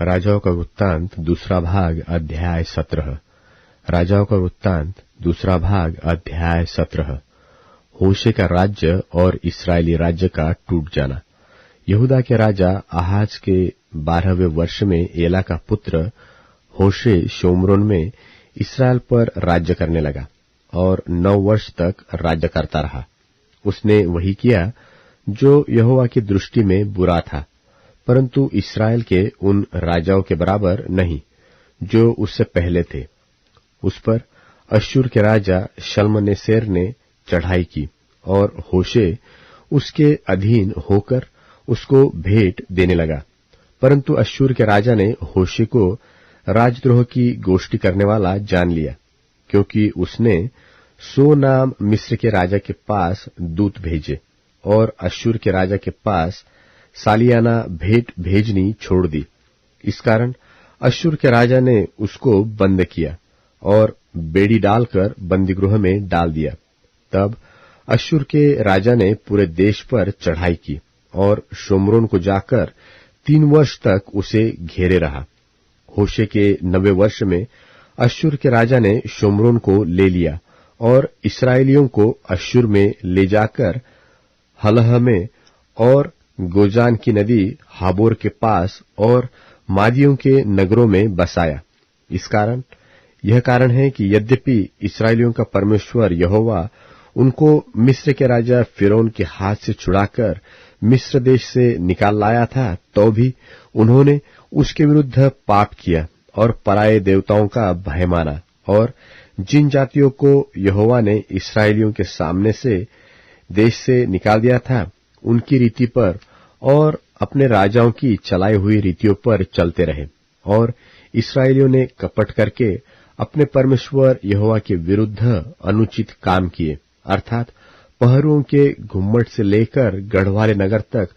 राजाओं का वृत्तांत दूसरा भाग अध्याय 17। राजाओं का वृत्तांत दूसरा भाग अध्याय 17। होशे का राज्य और इस्राएली राज्य का टूट जाना। यहूदा के राजा आहाज के 12वें वर्ष में एला का पुत्र होशे शोम्रोन में इस्राएल पर राज्य करने लगा और 9 वर्ष तक राज्य करता रहा। उसने वही किया जो यहोवा की दृष्टि में बुरा था, परंतु इस्राएल के उन राजाओं के बराबर नहीं जो उससे पहले थे। उस पर अश्शूर के राजा शल्मनेसेर ने चढ़ाई की और होशे उसके अधीन होकर उसको भेंट देने लगा। परंतु अश्शूर के राजा ने होशे को राजद्रोह की गोष्ठी करने वाला जान लिया, क्योंकि उसने सो नाम मिस्र के राजा के पास दूत भेजे और अश्शूर के राजा के पास सालियाना भेंट भेजनी छोड़ दी। इस कारण अश्शूर के राजा ने उसको बंद किया और बेड़ी डालकर बंदीगृह में डाल दिया। तब अश्शूर के राजा ने पूरे देश पर चढ़ाई की और शोम्रोन को जाकर 3 वर्ष तक उसे घेरे रहा। होशे के 9वें वर्ष में अश्शूर के राजा ने शोम्रोन को ले लिया और इस्राएलियों को अश्शूर में ले जाकर हलह में और गोजान की नदी हाबोर के पास और मादियों के नगरों में बसाया। यह कारण है कि यद्यपि इस्राएलियों का परमेश्वर यहोवा उनको मिस्र के राजा फिरौन के हाथ से छुड़ाकर मिस्र देश से निकाल लाया था, तो भी उन्होंने उसके विरुद्ध पाप किया और पराये देवताओं का भय माना। और जिन जातियों को यहोवा ने इस्राएलियों के सामने से देश से निकाल दिया था, उनकी रीति पर और अपने राजाओं की चलाई हुई रीतियों पर चलते रहे। और इस्राएलियों ने कपट करके अपने परमेश्वर यहोवा के विरुद्ध अनुचित काम किए, अर्थात पहरुओं के घुम्मट से लेकर गढ़वाले नगर तक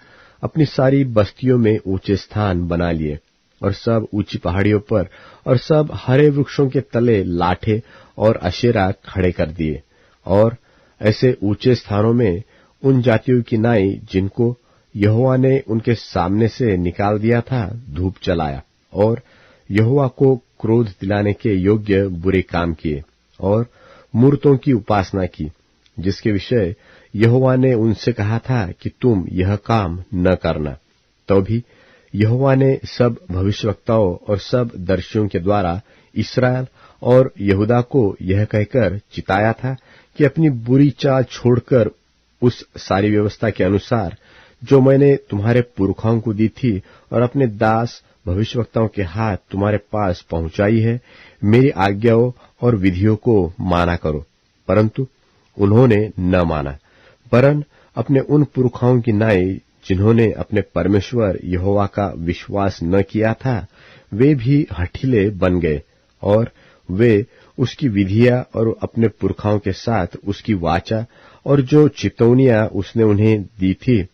अपनी सारी बस्तियों में ऊंचे स्थान बना लिए और सब ऊंची पहाड़ियों पर और सब हरे वृक्षों के तले लाठे और अशेरा खड़े कर दिए। और ऐसे ऊंचे स्थानों में उन जातियों की नाई जिनको यहोवा ने उनके सामने से निकाल दिया था धूप जलाया और यहोवा को क्रोध दिलाने के योग्य बुरे काम किए और मूर्तों की उपासना की, जिसके विषय यहोवा ने उनसे कहा था कि तुम यह काम न करना। तो भी यहोवा ने सब भविष्यवक्ताओं और सब दर्शियों के द्वारा इस्राएल और यहूदा को यह कहकर चिताया था कि अपनी बुरी चाल छोड़कर उस सारी व्यवस्था के अनुसार जो मैंने तुम्हारे पुरखाओं को दी थी और अपने दास भविष्यवक्ताओं के हाथ तुम्हारे पास पहुंचाई है, मेरी आज्ञाओं और विधियों को माना करो। परंतु उन्होंने न माना, वरन अपने उन पुरखाओं की नाई जिन्होंने अपने परमेश्वर यहोवा का विश्वास न किया था, वे भी हठीले बन गए और वे उसकी विधियां और अपने पुरखाओं के साथ उसकी वाचा और जो चितौनियां उसने उन्हें दी थी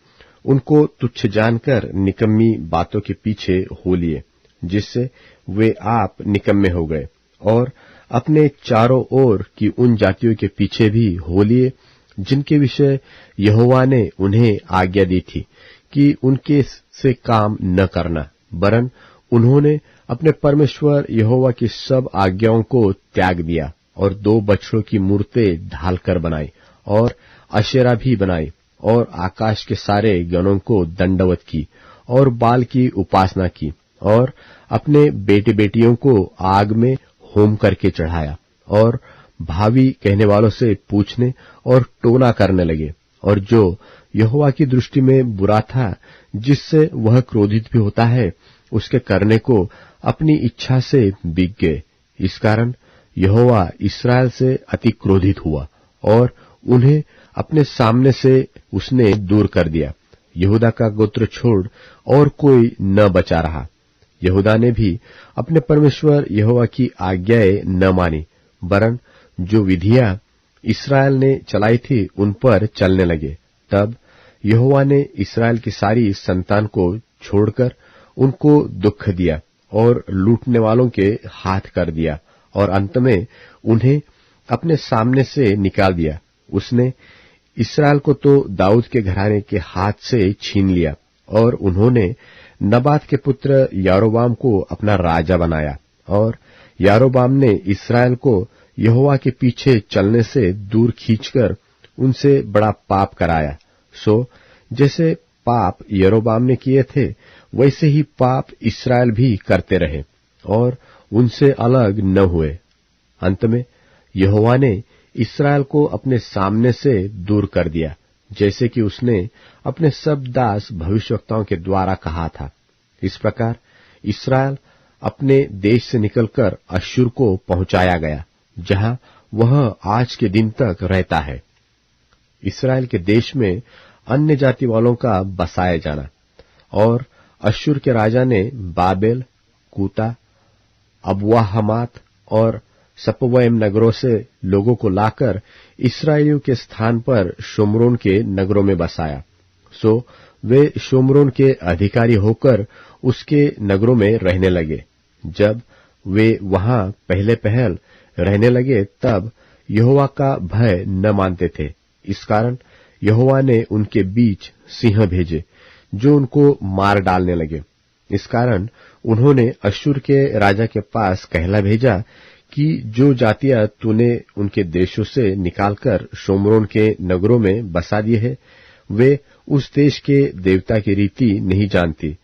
उनको तुच्छ जानकर निकम्मी बातों के पीछे हो लिए, जिससे वे आप निकम्मे हो गए और अपने चारों ओर की उन जातियों के पीछे भी हो लिए जिनके विषय यहोवा ने उन्हें आज्ञा दी थी कि उनके से काम न करना, वरन उन्होंने अपने परमेश्वर यहोवा की सब आज्ञाओं को त्याग दिया और 2 बछड़ों की मूर्तें ढालकर बनाई और अशेरा भी बनाई और आकाश के सारे गणों को दंडवत की और बाल की उपासना की और अपने बेटे बेटियों को आग में होम करके चढ़ाया और भावी कहने वालों से पूछने और टोना करने लगे। और जो यहोवा की दृष्टि में बुरा था, जिससे वह क्रोधित भी होता है, उसके करने को अपनी इच्छा से बिक गए। इस कारण यहोवा इस्राएल से अति क्रोधित हुआ और उन्हें अपने सामने से उसने दूर कर दिया। यहूदा का गोत्र छोड़ और कोई न बचा रहा। यहूदा ने भी अपने परमेश्वर यहोवा की आज्ञाएं न मानी, वरन जो विधियां इस्राएल ने चलाई थी उन पर चलने लगे। तब यहोवा ने इस्राएल की सारी संतान को छोड़कर उनको दुख दिया और लूटने वालों के हाथ कर दिया और अंत में उन्हें अपने सामने से निकाल दिया। उसने इस्राएल को तो दाऊद के घराने के हाथ से छीन लिया और उन्होंने नबात के पुत्र यारोबाम को अपना राजा बनाया, और यारोबाम ने इस्राएल को यहोवा के पीछे चलने से दूर खींचकर उनसे बड़ा पाप कराया। सो जैसे पाप यारोबाम ने किए थे, वैसे ही पाप इस्राएल भी करते रहे और उनसे अलग न हुए। अंत में यहोवा ने इस्राएल को अपने सामने से दूर कर दिया, जैसे कि उसने अपने सब दास भविष्यवक्ताओं के द्वारा कहा था। इस प्रकार इस्राएल अपने देश से निकलकर अश्शूर को पहुंचाया गया, जहां वह आज के दिन तक रहता है। इस्राएल के देश में अन्य जाति वालों का बसाया जाना। और अश्शूर के राजा ने बाबेल, कूता, अबवाहमात और सपवैम नगरों से लोगों को लाकर इस्राएलियों के स्थान पर शोम्रोन के नगरों में बसाया। सो वे शोम्रोन के अधिकारी होकर उसके नगरों में रहने लगे। जब वे वहां पहले पहल रहने लगे, तब यहोवा का भय न मानते थे। इस कारण यहोवा ने उनके बीच सिंह भेजे, जो उनको मार डालने लगे। इस कारण उन्होंने अश्शूर के राजा के पास कहला भेजा कि जो जातियां तूने उनके देशों से निकालकर शोम्रोन के नगरों में बसा दिए हैं, वे उस देश के देवता की रीति नहीं जानती।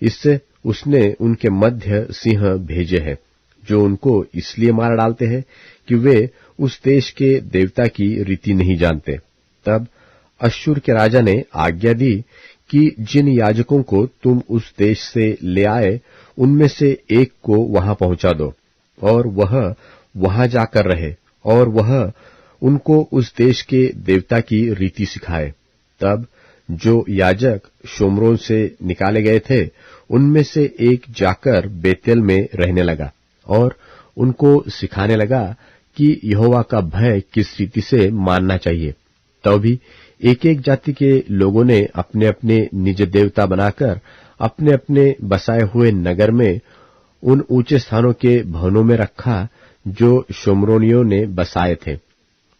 इससे उसने उनके मध्य सिंह भेजे हैं, जो उनको इसलिए मार डालते हैं कि वे उस देश के देवता की रीति नहीं जानते। तब अश्शूर के राजा ने आज्ञा दी कि जिन याजकों को तुम उस देश से ले आए, उनमें से एक को वहां पहुंचा दो, और वह वहां जाकर रहे, और वह उनको उस देश के देवता की रीति सिखाए। तब जो याजक शोम्रोन से निकाले गए थे, उनमें से एक जाकर बेतेल में रहने लगा और उनको सिखाने लगा कि यहोवा का भय किस रीति से मानना चाहिए। तो भी एक एक जाति के लोगों ने अपने अपने निज देवता बनाकर अपने अपने बसाए हुए नगर में उन ऊंचे स्थानों के भवनों में रखा, जो शोम्रोनियों ने बसाए थे।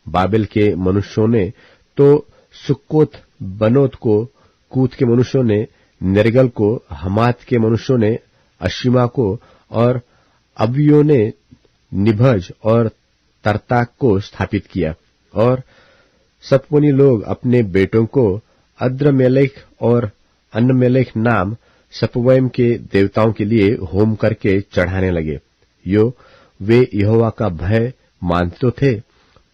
बाबेल के मनुष्यों ने तो सुक्कोत बनोत को, कूत के मनुष्यों ने नेर्गल को, हमात के मनुष्यों ने अशीमा को, और अबियों ने निभज और तरताक को स्थापित किया। और सपवनी लोग अपने बेटों को अद्रमेलेक और अन्नमेलेक नाम सपवैम के देवताओं के लिए होम करके चढ़ाने लगे। वे यहोवा का भय मानते तो थे,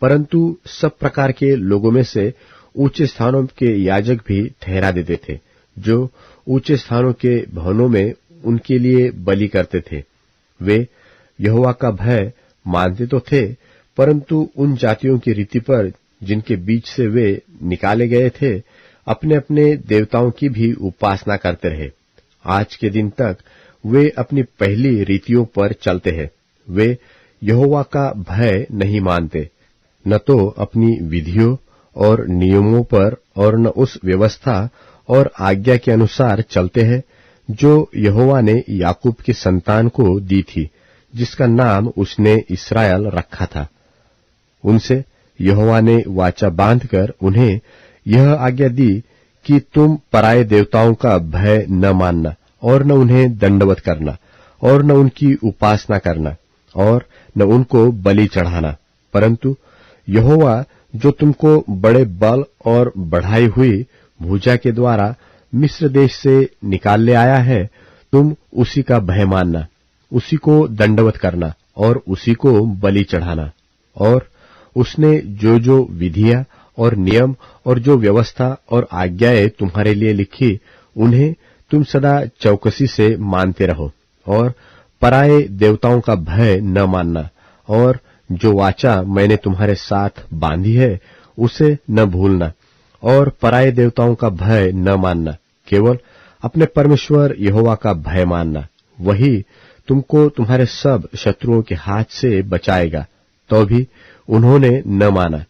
परंतु सब प्रकार के लोगों में से ऊंचे स्थानों के याजक भी ठहरा देते थे, जो ऊंचे स्थानों के भवनों में उनके लिए बलि करते थे। वे यहोवा का भय मानते तो थे, परंतु उन जातियों की रीति पर जिनके बीच से वे निकाले गए थे, अपने अपने देवताओं की भी उपासना करते रहे। आज के दिन तक वे अपनी पहली रीतियों पर चलते हैं। वे यहोवा का भय नहीं मानते, न तो अपनी विधियों और नियमों पर, और न उस व्यवस्था और आज्ञा के अनुसार चलते हैं जो यहोवा ने याकूब की संतान को दी थी, जिसका नाम उसने इस्राएल रखा था। उनसे यहोवा ने वाचा बांधकर उन्हें यह आज्ञा दी कि तुम पराये देवताओं का भय न मानना, और न उन्हें दंडवत करना, और न उनकी उपासना करना, और न उनको बलि चढ़ाना, परंतु यहोवा जो तुमको बड़े बल और बढ़ाई हुई भुजा के द्वारा मिस्र देश से निकाल ले आया है, तुम उसी का भय मानना, उसी को दंडवत करना और उसी को बलि चढ़ाना। और उसने जो जो विधियां और नियम और जो व्यवस्था और आज्ञाएं तुम्हारे लिए लिखी, उन्हें तुम सदा चौकसी से मानते रहो, और पराये देवताओं का भय न मानना, और जो वाचा मैंने तुम्हारे साथ बांधी है उसे न भूलना, और पराये देवताओं का भय न मानना, केवल अपने परमेश्वर यहोवा का भय मानना। वही तुमको तुम्हारे सब शत्रुओं के हाथ से बचाएगा। तो भी उन्होंने न माना,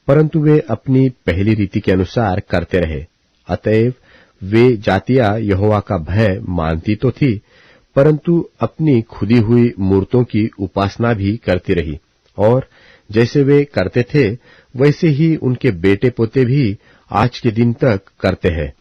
परंतु वे अपनी पहली रीति के अनुसार करते रहे। अतएव वे जातियां यहोवा का भय मानती तो थी, परंतु अपनी खुदी हुई मूर्तों की उपासना भी करती रही, और जैसे वे करते थे वैसे ही उनके बेटे पोते भी आज के दिन तक करते हैं।